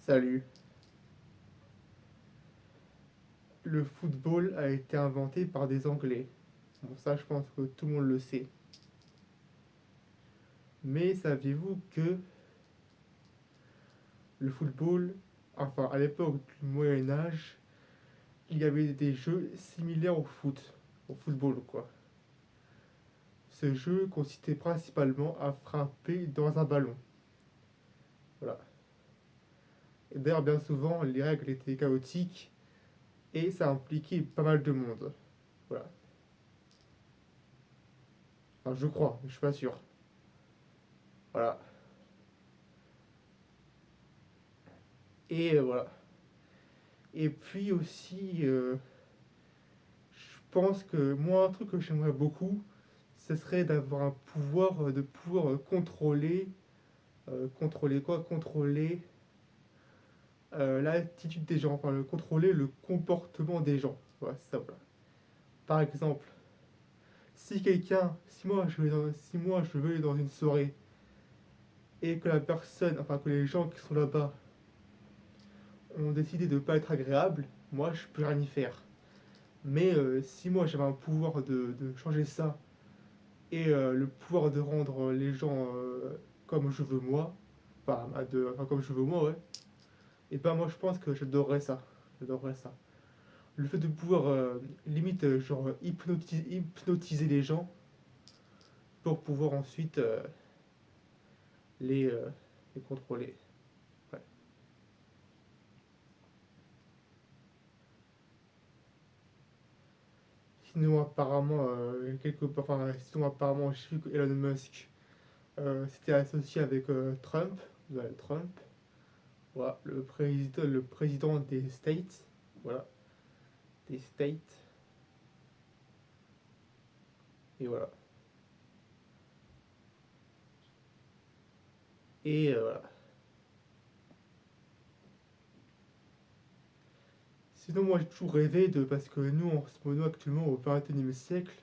Salut. Le football a été inventé par des Anglais. Bon, ça, je pense que tout le monde le sait. Mais saviez-vous que le football, enfin, à l'époque du Moyen Âge, il y avait des jeux similaires au football, quoi. Ce jeu consistait principalement à frapper dans un ballon. Voilà. Et d'ailleurs, bien souvent, les règles étaient chaotiques et ça impliquait pas mal de monde. Voilà. Enfin, je crois, mais je suis pas sûr. Voilà. Et voilà. Et puis aussi, je pense que moi, un truc que j'aimerais beaucoup, ce serait d'avoir un pouvoir, de pouvoir contrôler, contrôler quoi? Contrôler l'attitude des gens, enfin, contrôler le comportement des gens. Voilà, c'est ça, voilà. Par exemple, si moi je vais dans une soirée et que la personne, enfin que les gens qui sont là-bas ont décidé de ne pas être agréables, moi je peux rien y faire. Mais si moi j'avais un pouvoir de changer ça et le pouvoir de rendre les gens comme je veux moi, enfin, comme je veux moi, ouais, et ben moi je pense que j'adorerais ça. J'adorerais ça. Le fait de pouvoir limite genre hypnotiser les gens pour pouvoir ensuite les, euh, les contrôler. Ouais. Sinon apparemment sinon apparemment je sais que Elon Musk s'était associé avec Trump, Donald Trump, voilà, le président des States, voilà, des States, et voilà. Et voilà. Sinon, moi j'ai toujours rêvé de. Parce que nous, en ce moment, actuellement, au 21e siècle,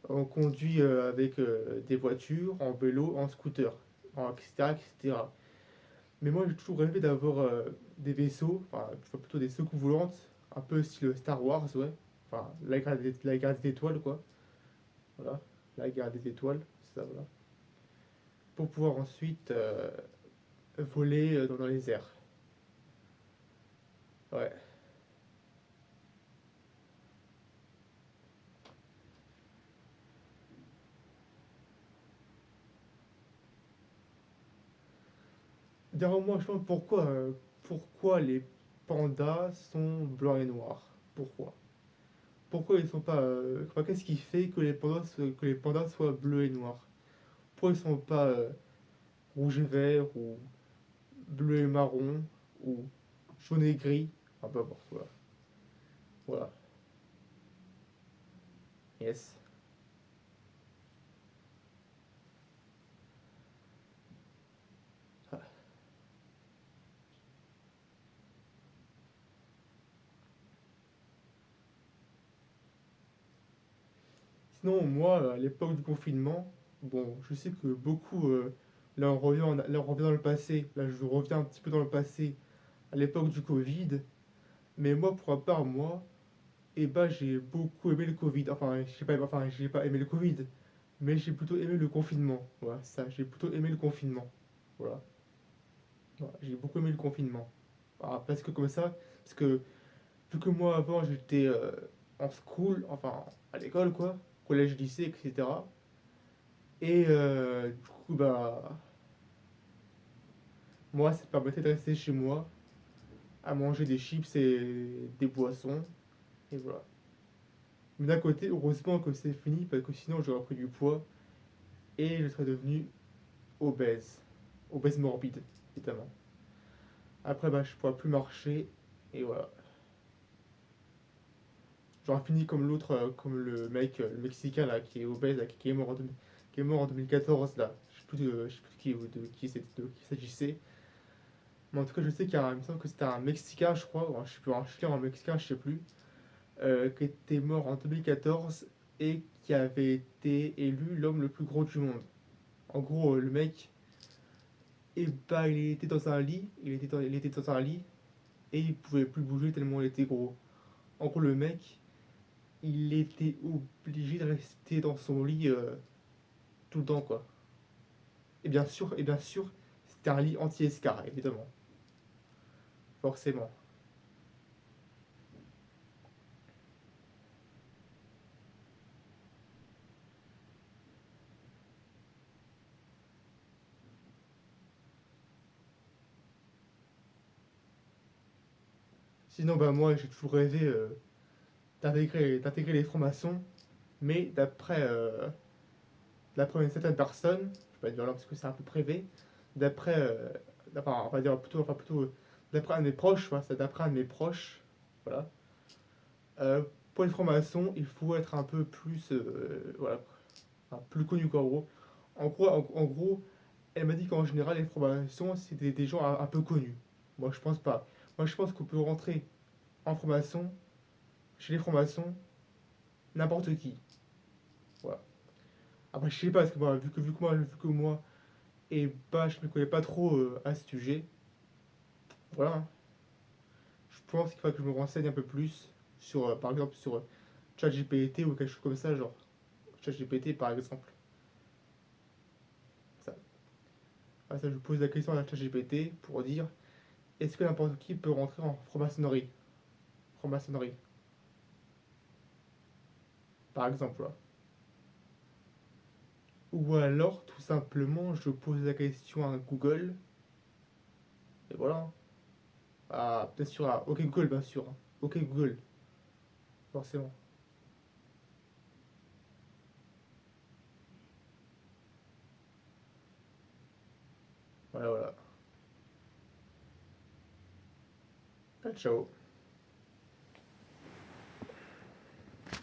on conduit avec des voitures, en vélo, en scooter, etc., etc. Mais moi j'ai toujours rêvé d'avoir des vaisseaux, enfin plutôt des soucoupes volantes, un peu style Star Wars, ouais. Enfin, la guerre des étoiles, quoi. Voilà, la guerre des étoiles, c'est ça, voilà. Pour pouvoir ensuite voler dans les airs. Ouais. D'ailleurs, moi, je me demande pourquoi les pandas sont blancs et noirs. Pourquoi? Pourquoi ils sont pas. Enfin, qu'est-ce qui fait que que les pandas soient bleus et noirs? Pourquoi ils sont pas rouge et vert, ou bleu et marron, ou jaune et gris? Ah bah bon, voilà. Voilà. Yes. Ah. Sinon, moi, à l'époque du confinement, bon, je sais que beaucoup. Là, on revient dans le passé. Là, je reviens un petit peu dans le passé, à l'époque du Covid. Mais moi, pour ma part, moi, et bah j'ai beaucoup aimé le Covid. Enfin, j'ai pas aimé le Covid, mais j'ai plutôt aimé le confinement. Voilà, ça, j'ai plutôt aimé le confinement. Voilà. Voilà, j'ai beaucoup aimé le confinement. Parce que comme ça, parce que vu que moi avant j'étais en school, enfin à l'école quoi, collège, lycée, etc. Et du coup bah moi ça me permettait de rester chez moi à manger des chips et des boissons. Et voilà. Mais d'un côté, heureusement que c'est fini parce que sinon j'aurais pris du poids et je serais devenu obèse. Obèse morbide, évidemment. Après, bah, je pourrais plus marcher, et voilà. J'aurais fini comme l'autre, comme le mec, le Mexicain, là, qui est obèse, là, qui est mort en 2014, là. Je sais plus de qui il s'agissait. Mais en tout cas, je sais il me semble que c'était un Mexicain, je crois, ou je sais plus, un Chilien, un Mexicain, je sais plus, qui était mort en 2014 et qui avait été élu l'homme le plus gros du monde. En gros, le mec, Et bah, il était dans un lit, il était dans un lit, et il pouvait plus bouger tellement il était gros. En gros, le mec, il était obligé de rester dans son lit tout le temps, quoi. Et bien sûr, c'était un lit anti-escar, évidemment. Forcément. Sinon, bah, moi, j'ai toujours rêvé d'intégrer les francs-maçons, mais d'après une certaine personne, je vais pas dire là parce que c'est un peu privé, d'après, on va dire plutôt, d'après un de mes proches, voilà, c'est d'après un de mes proches, voilà. Euh, pour les francs-maçons, il faut être un peu plus, voilà, enfin, plus connu qu'en gros. En gros, elle m'a dit qu'en général, les francs-maçons, c'était des gens un peu connus. Moi, je pense pas. Moi, je pense qu'on peut rentrer en franc-maçon, chez les francs-maçons, n'importe qui. Voilà. Après, je sais pas, parce que moi, vu que moi, et bah, je ne me connais pas trop à ce sujet. Voilà, hein. Je pense qu'il faudra que je me renseigne un peu plus sur, par exemple, sur ChatGPT ou quelque chose comme ça, genre ChatGPT par exemple. Ça. Ah, ça, je pose la question à ChatGPT pour dire est-ce que n'importe qui peut rentrer en franc-maçonnerie? Franc-maçonnerie, par exemple. Là. Ou alors, tout simplement, je pose la question à Google, et voilà, hein. Ah, bien sûr, à OK Google, bien sûr, hein. OK Google, forcément. Voilà, voilà. Ah, ciao.